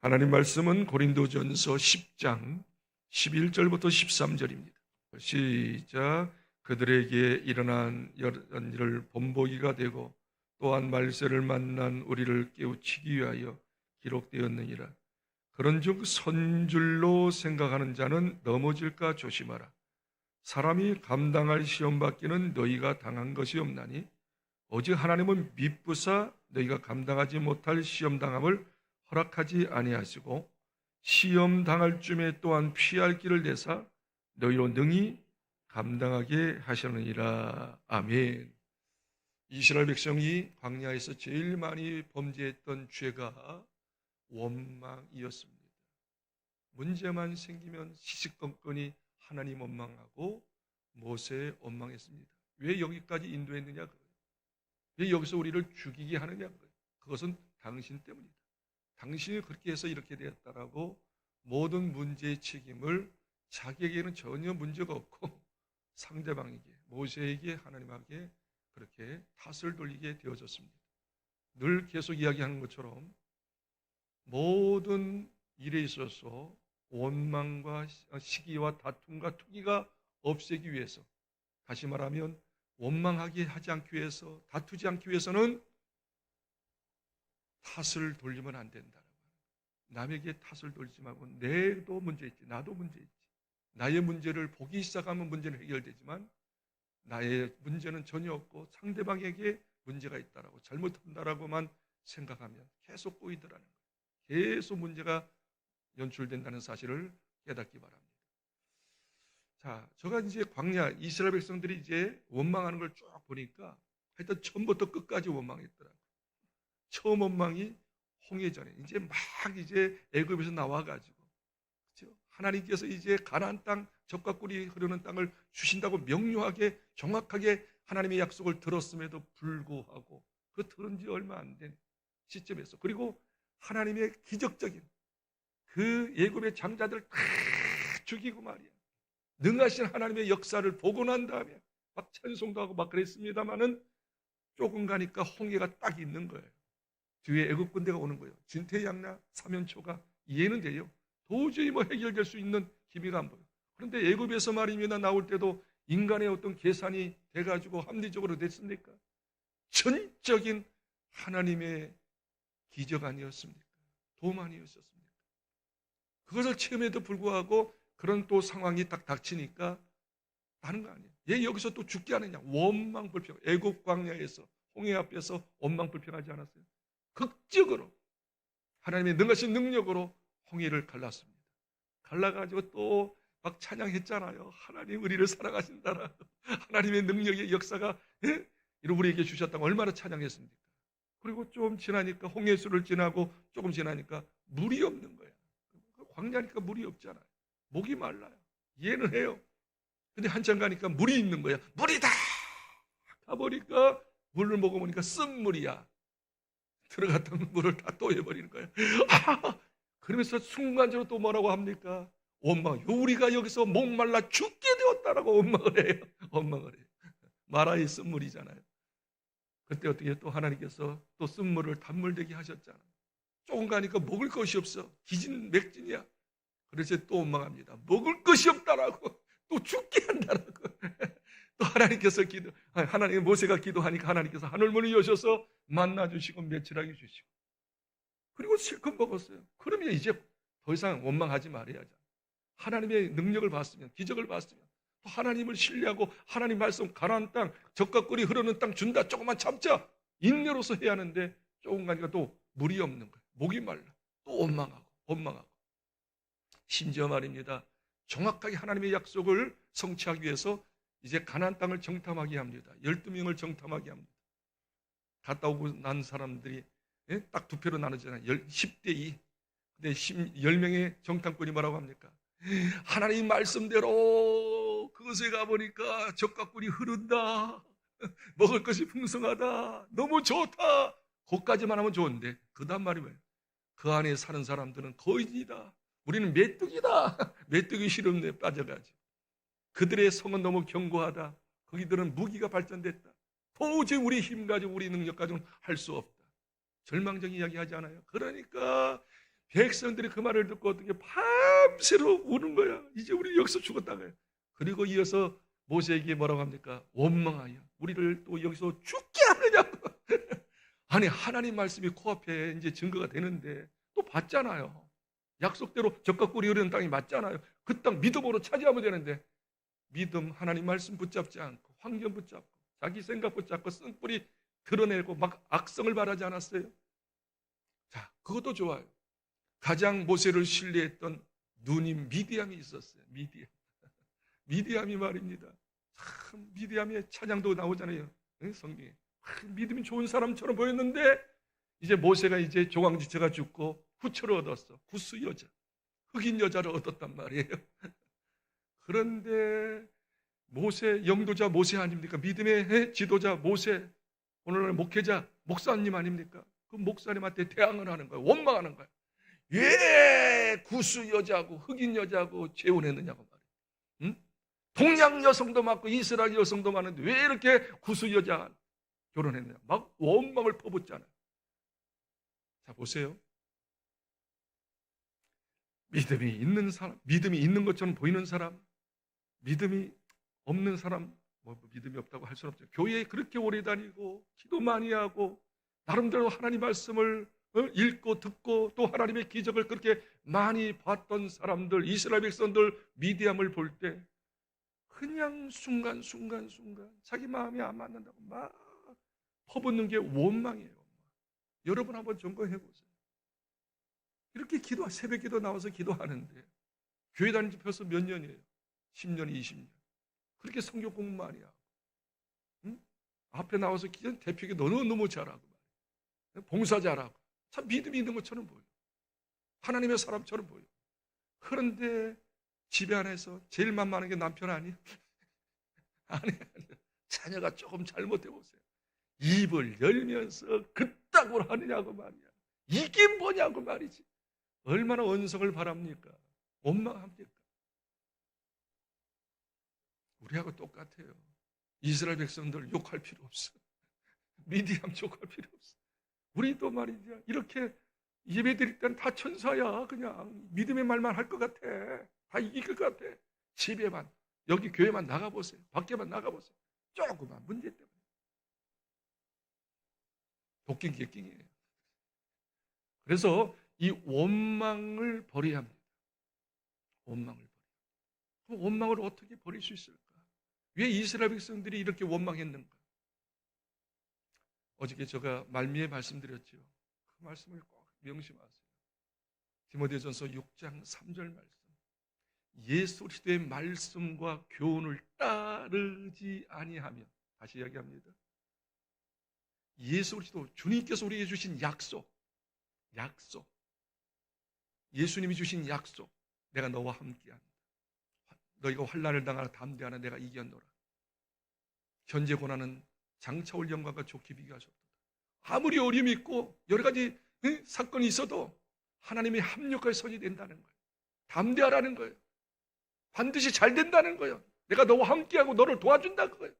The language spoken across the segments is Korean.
하나님 말씀은 고린도전서 10장 11절부터 13절입니다. 시작. 그들에게 일어난 여러 일을 본보기가 되고 또한 말세를 만난 우리를 깨우치기 위하여 기록되었느니라. 그런즉 선줄로 생각하는 자는 넘어질까 조심하라. 사람이 감당할 시험 받기는 너희가 당한 것이 없나니 오직 하나님은 미쁘사 너희가 감당하지 못할 시험 당함을 허락하지 아니하시고 시험 당할 쯤에 또한 피할 길을 내사 너희로 능히 감당하게 하셨느니라. 아멘. 이스라엘 백성이 광야에서 제일 많이 범죄했던 죄가 원망이었습니다. 문제만 생기면 시시건건이 하나님 원망하고 모세에 원망했습니다. 왜 여기까지 인도했느냐? 왜 여기서 우리를 죽이게 하느냐? 그것은 당신 때문이다. 당신이 그렇게 해서 이렇게 되었다라고 모든 문제의 책임을 자기에게는 전혀 문제가 없고 상대방에게, 모세에게, 하나님에게 그렇게 탓을 돌리게 되어졌습니다. 늘 계속 이야기하는 것처럼 모든 일에 있어서 원망과 시기와 다툼과 투기가 없애기 위해서, 다시 말하면 원망하게 하지 않기 위해서, 다투지 않기 위해서는 탓을 돌리면 안 된다. 남에게 탓을 돌리지 말고 내도 문제 있지, 나도 문제 있지. 나의 문제를 보기 시작하면 문제는 해결되지만 나의 문제는 전혀 없고 상대방에게 문제가 있다라고, 잘못한다라고만 생각하면 계속 꼬이더라는 거예요. 계속 문제가 연출된다는 사실을 깨닫기 바랍니다. 자, 제가 이제 광야 이스라엘 백성들이 이제 원망하는 걸 쭉 보니까 하여튼 처음부터 끝까지 원망했더라고요. 처음 원망이 홍해전에 이제 막 이제 애굽에서 나와가지고, 그렇죠? 하나님께서 이제 가나안 땅, 젖과 꿀이 흐르는 땅을 주신다고 명료하게 정확하게 하나님의 약속을 들었음에도 불구하고 그 들은 지 얼마 안 된 시점에서, 그리고 하나님의 기적적인 그 애굽의 장자들을 다 죽이고 말이야, 능하신 하나님의 역사를 보고 난 다음에 막 찬송도 하고 막 그랬습니다마는 조금 가니까 홍해가 딱 있는 거예요. 뒤에 애굽 군대가 오는 거예요. 진퇴양난 사면초가 이해는 돼요. 도저히 뭐 해결될 수 있는 기미가 안 보여요. 그런데 애굽에서 말입니다, 나올 때도 인간의 어떤 계산이 돼가지고 합리적으로 됐습니까? 전적인 하나님의 기적 아니었습니까? 도움 아니었습니까? 그것을 체험에도 불구하고 그런 또 상황이 딱 닥치니까 하는 거 아니에요. 얘 여기서 또 죽게 하느냐? 원망불평. 애굽 광야에서 홍해 앞에서 원망불평하지 않았어요? 극적으로 하나님의 능하신 능력으로 홍해를 갈랐습니다. 갈라가지고 또 막 찬양했잖아요. 하나님 우리를 사랑하신다라. 하나님의 능력의 역사가 우리에게 주셨다고 얼마나 찬양했습니까? 그리고 좀 지나니까, 홍해수를 지나고 조금 지나니까 물이 없는 거야. 광야니까 물이 없잖아요. 목이 말라요. 이해는 해요. 근데 한참 가니까 물이 있는 거야. 물이다! 가보니까 물을 먹어보니까 쓴 물이야. 들어갔던 물을 다 또 해버리는 거예요. 그러면서 순간적으로 또 뭐라고 합니까? 원망. 우리가 여기서 목말라 죽게 되었다라고 원망을 해요. 원망을 해요. 마라의 쓴 물이잖아요. 그때 어떻게 또 하나님께서 또 쓴 물을 단물 되게 하셨잖아요. 조금 가니까 먹을 것이 없어. 기진맥진이야. 그래서 또 원망합니다. 먹을 것이 없다라고, 또 죽게 한다라고. 또 하나님께서 하나님 모세가 기도하니까 하나님께서 하늘문을 여셔서 만나 주시고 며칠하게 주시고, 그리고 실컷 먹었어요. 그러면 이제 더 이상 원망하지 말아야죠. 하나님의 능력을 봤으면, 기적을 봤으면, 또 하나님을 신뢰하고 하나님 말씀, 가나안 땅, 젖과 꿀이 흐르는 땅 준다, 조금만 참자, 인내로서 해야 하는데 조금 가니까 또 물이 없는 거예요. 목이 말라. 또 원망하고. 심지어 말입니다, 정확하게 하나님의 약속을 성취하기 위해서 이제 가나안 땅을 정탐하게 합니다. 12명을 정탐하게 합니다. 갔다 오고 난 사람들이 딱 두 표로 나누잖아요. 10대 2. 근데 10명의 정탐꾼이 뭐라고 합니까? 하나님 말씀대로 그곳에 가보니까 젖과 꿀이 흐른다. 먹을 것이 풍성하다. 너무 좋다. 거기까지만 하면 좋은데 그 다음 말이 뭐예요? 그 안에 사는 사람들은 거인이다. 우리는 메뚜기다. 메뚜기 시름에 빠져가지고. 그들의 성은 너무 견고하다. 거기들은 무기가 발전됐다. 도저히 우리 힘 가지고 우리 능력 가지고는 할 수 없다. 절망적인 이야기 하지 않아요? 그러니까 백성들이 그 말을 듣고 어떻게 밤새로 우는 거야. 이제 우리 여기서 죽었다고요. 그리고 이어서 모세에게 뭐라고 합니까? 원망하여 우리를 또 여기서 죽게 하느냐고. 아니, 하나님 말씀이 코앞에 이제 증거가 되는데 또 받잖아요. 약속대로 적과 꿀이 흐르는 땅이 맞잖아요. 그 땅 믿음으로 차지하면 되는데, 믿음, 하나님 말씀 붙잡지 않고 환경 붙잡고 자기 생각 붙잡고 쓴뿌리 드러내고 막 악성을 바라지 않았어요? 자, 그것도 좋아요. 가장 모세를 신뢰했던 누님 미디암이 있었어요. 미디암이 말입니다. 참, 미디암의 찬양도 나오잖아요. 성경에. 믿음이 좋은 사람처럼 보였는데 이제 모세가 이제 조강지처가 죽고 후처를 얻었어. 구스 여자, 흑인 여자를 얻었단 말이에요. 그런데 모세, 영도자 모세 아닙니까? 믿음의 지도자 모세, 오늘날 목회자 목사님 아닙니까? 그 목사님한테 대항을 하는 거예요. 원망하는 거예요. 왜 구스 여자하고 흑인 여자하고 재혼했느냐고 말이에요. 응? 동양 여성도 많고 이스라엘 여성도 많은데 왜 이렇게 구스 여자 결혼했느냐, 막 원망을 퍼붓잖아요. 자, 보세요. 믿음이 있는 사람, 믿음이 있는 것처럼 보이는 사람, 믿음이 없는 사람, 뭐 믿음이 없다고 할 수는 없죠. 교회에 그렇게 오래 다니고 기도 많이 하고 나름대로 하나님 말씀을 읽고 듣고 또 하나님의 기적을 그렇게 많이 봤던 사람들, 이스라엘 백성들 미디암을 볼 때 그냥 순간 자기 마음이 안 맞는다고 막 퍼붓는 게 원망이에요. 여러분 한번 점검해 보세요. 이렇게 새벽 기도 나와서 기도하는데 교회 다닌 지 벌써 몇 년이에요? 10년, 20년. 그렇게 성경 공부 많이 하고, 응? 앞에 나와서 기도 대표기 너무 잘하고, 봉사 잘하고, 참 믿음이 있는 것처럼 보여. 하나님의 사람처럼 보여. 그런데 집에 안에서 제일 만만한 게 남편 아니에요? 아니에요. 자녀가 조금 잘못해 보세요. 입을 열면서 그따구로 하느냐고 말이야. 이게 뭐냐고 말이지. 얼마나 언성을 바랍니까? 원망합니까? 우리하고 똑같아요. 이스라엘 백성들 욕할 필요 없어. 미디암 욕할 필요 없어. 우리도 말이야, 이렇게 예배 드릴 때는 다 천사야. 그냥 믿음의 말만 할 것 같아. 다 이길 것 같아. 집에만, 여기 교회만 나가보세요. 밖에만 나가보세요. 조그만 문제 때문에. 도끼 객킹이에요. 그래서 이 원망을 버려야 합니다. 원망을 어떻게 버릴 수 있을까? 왜 이스라엘 백성들이 이렇게 원망했는가? 어저께 제가 말미에 말씀드렸죠. 그 말씀을 꼭 명심하세요. 디모데전서 6장 3절 말씀. 예수 그리스도의 말씀과 교훈을 따르지 아니하면, 다시 이야기합니다. 예수 그리스도, 주님께서 우리에게 주신 약속, 예수님이 주신 약속, 내가 너와 함께한다. 너희가 환난을 당하나 담대하나 내가 이겼노라. 현재 고난은 장차 올 영광과 좋게 비교하셨다. 아무리 어려움이 있고 여러 가지 사건이 있어도 하나님의 합력할 선이 된다는 거예요. 담대하라는 거예요. 반드시 잘 된다는 거예요. 내가 너와 함께하고 너를 도와준다는 거예요.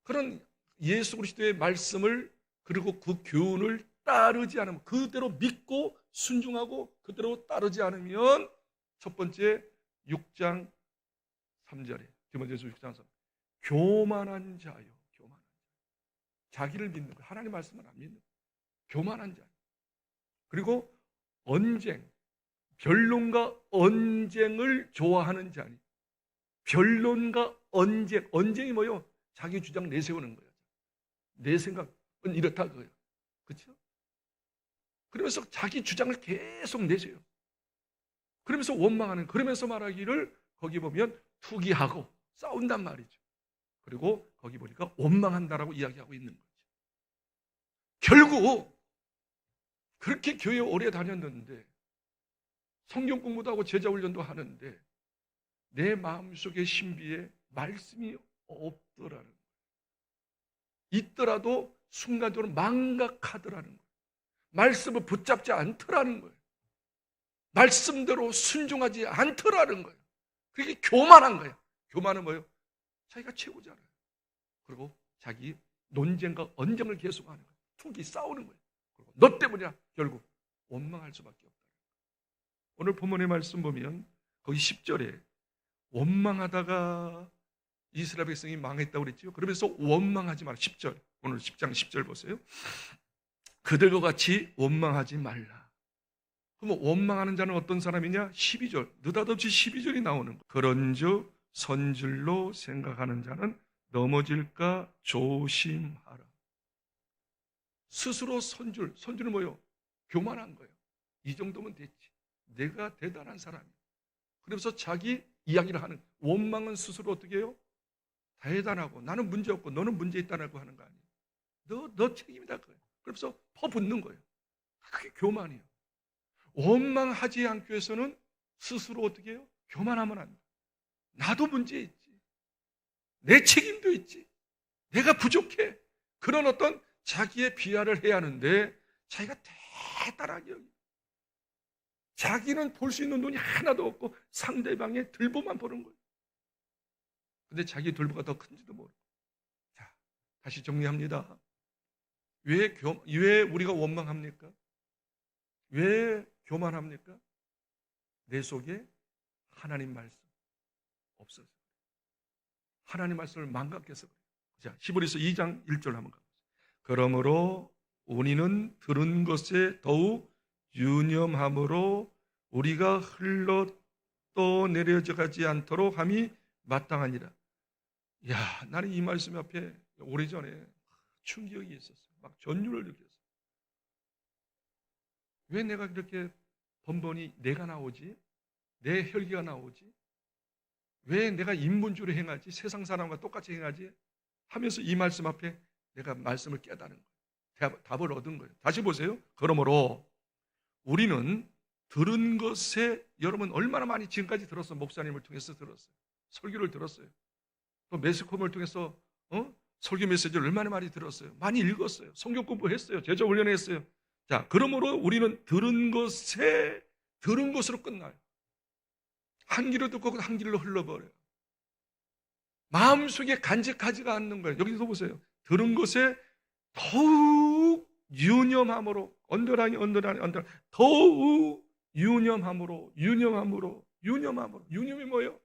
그런 예수 그리스도의 말씀을, 그리고 그 교훈을 따르지 않으면, 그대로 믿고 순종하고 그대로 따르지 않으면, 첫 번째 6장 3절에 디모데전서 6장 3절, 교만한 자요. 자기를 믿는 거, 하나님 말씀을 안 믿는 거, 교만한 자. 그리고 언쟁, 변론과 언쟁을 좋아하는 자니. 변론과 언쟁이 뭐요? 자기 주장 내세우는 거예요. 내 생각은 이렇다 그거예요. 그렇죠? 그러면서 자기 주장을 계속 내세요. 그러면서 원망하는, 그러면서 말하기를, 거기 보면 투기하고 싸운단 말이죠. 그리고 거기 보니까 원망한다라고 이야기하고 있는 거죠. 결국 그렇게 교회에 오래 다녔는데, 성경 공부도 하고 제자 훈련도 하는데, 내 마음속의 신비에 말씀이 없더라는 거예요. 있더라도 순간적으로 망각하더라는 거예요. 말씀을 붙잡지 않더라는 거예요. 말씀대로 순종하지 않더라는 거예요. 그게 교만한 거예요. 교만은 뭐예요? 자기가 최고잖아요. 그리고 자기 논쟁과 언쟁을 계속하는 거예요. 투기 싸우는 거예요. 그리고 너 때문이야. 결국 원망할 수밖에 없다. 오늘 본문의 말씀 보면 거기 10절에 원망하다가 이스라엘 백성이 망했다고 그랬죠. 그러면서 원망하지 마라. 10절. 오늘 10장 10절 보세요. 그들과 같이 원망하지 말라. 그럼 원망하는 자는 어떤 사람이냐? 12절. 느닷없이 12절이 나오는 거예요. 그런즉 선줄로 생각하는 자는 넘어질까 조심하라. 스스로 선줄은 뭐예요? 교만한 거예요. 이 정도면 됐지. 내가 대단한 사람이야. 그래서 자기 이야기를 하는, 원망은 스스로 어떻게 해요? 대단하고 나는 문제없고 너는 문제 있다고 하는 거 아니에요. 너 책임이다 그거예요. 그래서 퍼붓는 거예요. 그게 교만이에요. 원망하지 않기 위해서는 스스로 어떻게 해요? 교만하면 안 돼. 나도 문제 있지. 내 책임도 있지. 내가 부족해. 그런 어떤 자기의 비하를 해야 하는데 자기가 대단하게 여기요. 자기는 볼 수 있는 눈이 하나도 없고 상대방의 들보만 보는 거예요. 근데 자기 들보가 더 큰지도 모르고. 자, 다시 정리합니다. 왜 우리가 원망합니까? 왜 교만합니까? 내 속에 하나님 말씀 없어서. 하나님 말씀을 망각해서 그래요. 자, 히브리서 2장 1절 한번 가보세요. 그러므로 우리는 들은 것에 더욱 유념함으로 우리가 흘러 떠내려져 가지 않도록 함이 마땅하니라. 야, 나는 이 말씀 앞에 오래전에 충격이 있었어요. 막 전율을 느꼈어요. 왜 내가 그렇게 번번이 내가 나오지? 내 혈기가 나오지? 왜 내가 인본주의로 행하지? 세상 사람과 똑같이 행하지? 하면서 이 말씀 앞에 내가 말씀을 깨달은 거예요. 답을 얻은 거예요. 다시 보세요. 그러므로 우리는 들은 것에, 여러분 얼마나 많이 지금까지 들었어. 목사님을 통해서 들었어요. 설교를 들었어요. 또 매스컴을 통해서 설교 메시지를 얼마나 많이 들었어요. 많이 읽었어요. 성경 공부했어요. 제자 훈련했어요. 자, 그러므로 우리는 들은 것으로 끝나요. 한 귀로 듣고 한 귀로 흘러버려요. 마음속에 간직하지가 않는 거예요. 여기서 보세요. 들은 것에 더욱 유념함으로, 언더라인, 더욱 유념함으로. 유념이 뭐예요?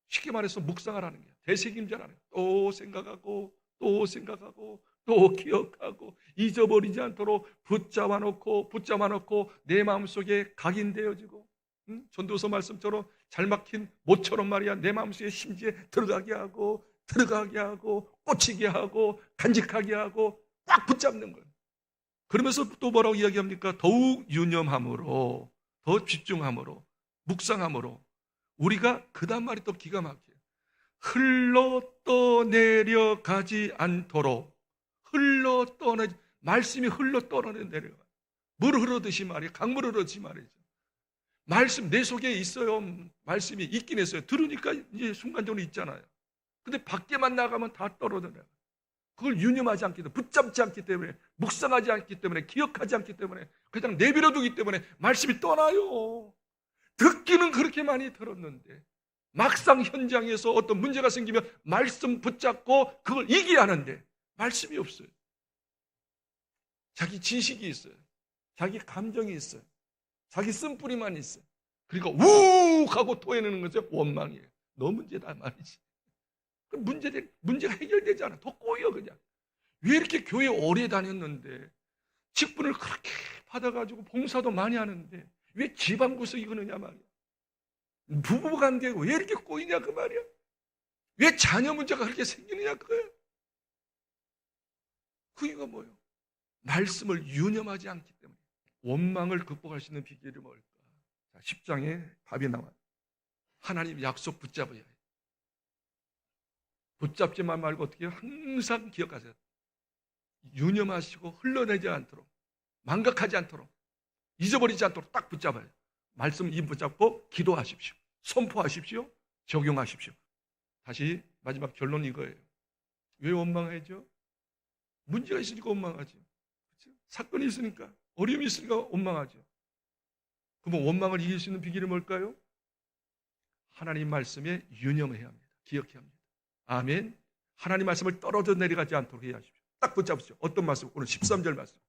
쉽게 말해서 묵상하라는 거예요. 되새김질하는 거예요. 또 생각하고 또 기억하고 잊어버리지 않도록 붙잡아 놓고 내 마음속에 각인되어지고, 전도서 말씀처럼 잘 막힌 못처럼 말이야 내 마음속에 심지에 들어가게 하고 꽂히게 하고 간직하게 하고 꽉 붙잡는 거예요. 그러면서 또 뭐라고 이야기합니까? 더욱 유념함으로, 더 집중함으로, 묵상함으로. 우리가 그 다음 말이 또 기가 막혀요. 흘러 떠내려가지 않도록. 말씀이 흘러 떠내려가. 물 흐르듯이 말이에요. 강물 흐르듯이 말이죠. 말씀 내 속에 있어요. 말씀이 있긴 했어요. 들으니까 이제 순간적으로 있잖아요. 근데 밖에만 나가면 다 떨어져요. 그걸 유념하지 않기 때문에, 붙잡지 않기 때문에, 묵상하지 않기 때문에, 기억하지 않기 때문에, 그냥 내버려 두기 때문에 말씀이 떠나요. 듣기는 그렇게 많이 들었는데 막상 현장에서 어떤 문제가 생기면 말씀 붙잡고 그걸 이기야 하는데 말씀이 없어요. 자기 지식이 있어요. 자기 감정이 있어요. 자기 쓴뿌리만 있어요. 그러니까 욱 하고 토해내는 것이 원망이에요. 너 문제다 말이지. 문제가 해결되지 않아. 더 꼬여 그냥. 왜 이렇게 교회 오래 다녔는데 직분을 그렇게 받아가지고 봉사도 많이 하는데 왜 집안 구석이 그러냐 말이야. 부부관계가 왜 이렇게 꼬이냐 그 말이야. 왜 자녀 문제가 그렇게 생기느냐 그거야. 그 이유가 뭐예요? 말씀을 유념하지 않기 때문에. 원망을 극복할 수 있는 비결이 뭘까? 10장에 답이 나와요. 하나님 약속 붙잡아야 해요. 붙잡지만 말고 어떻게 해요? 항상 기억하세요. 유념하시고 흘러내지 않도록, 망각하지 않도록, 잊어버리지 않도록 딱 붙잡아요. 말씀 입 붙잡고 기도하십시오. 선포하십시오. 적용하십시오. 다시 마지막 결론 이거예요. 왜 원망하죠? 문제가 있으니까 원망하죠. 그렇죠? 사건이 있으니까, 어려움이 있으니까 원망하죠. 그럼 원망을 이길 수 있는 비결이 뭘까요? 하나님 말씀에 유념해야 합니다. 기억해야 합니다. 아멘. 하나님 말씀을 떨어져 내려가지 않도록 해야 하십시오. 딱 붙잡으십시오. 어떤 말씀? 오늘 13절 말씀.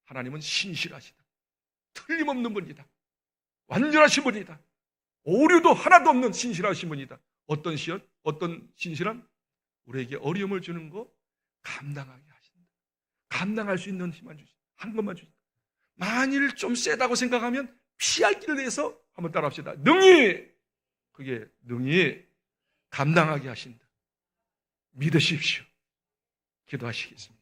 하나님은 신실하시다. 틀림없는 분이다. 완전하신 분이다. 오류도 하나도 없는 신실하신 분이다. 어떤 신실함? 우리에게 어려움을 주는 거 감당하게 하신다. 감당할 수 있는 힘만 주신다. 한 것만 주신다. 만일 좀 세다고 생각하면 피할 길을 내서 한번 따라합시다. 그게 능히 감당하게 하신다. 믿으십시오. 기도하시겠습니다.